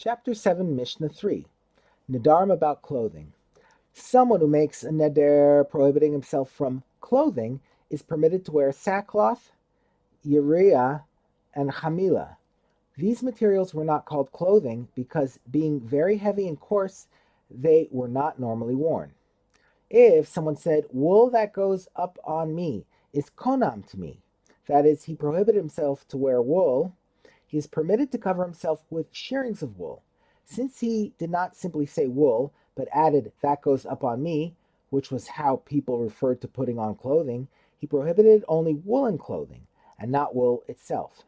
Chapter 7, Mishnah 3. Nedarim about clothing. Someone who makes a neder prohibiting himself from clothing is permitted to wear sackcloth, yeriah, and chamila. These materials were not called clothing because, being very heavy and coarse, they were not normally worn. If someone said, wool that goes up on me is konam to me, that is, he prohibited himself to wear wool, he is permitted to cover himself with shearings of wool. Since he did not simply say wool, but added that goes up on me, which was how people referred to putting on clothing, he prohibited only woolen clothing, and not wool itself.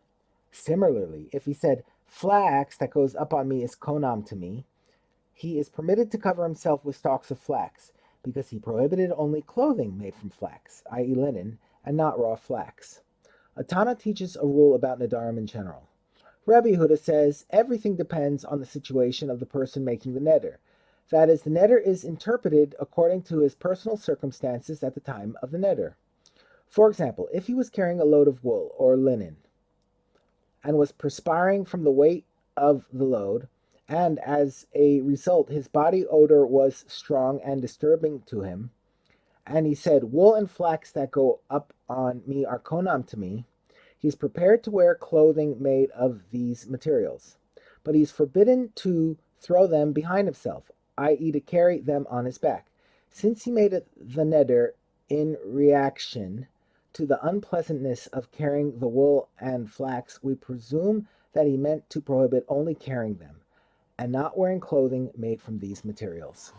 Similarly, if he said flax that goes up on me is konam to me, he is permitted to cover himself with stalks of flax, because he prohibited only clothing made from flax, i.e. linen, and not raw flax. A Tana teaches a rule about Nedarim in general. Rabbi Yehuda says everything depends on the situation of the person making the neder. That is, the neder is interpreted according to his personal circumstances at the time of the neder. For example, if he was carrying a load of wool or linen and was perspiring from the weight of the load, and as a result his body odor was strong and disturbing to him, and he said, wool and flax that go up on me are konam to me, he is prepared to wear clothing made of these materials, but he is forbidden to throw them behind himself, i.e. to carry them on his back. Since he made the neder in reaction to the unpleasantness of carrying the wool and flax, we presume that he meant to prohibit only carrying them, and not wearing clothing made from these materials.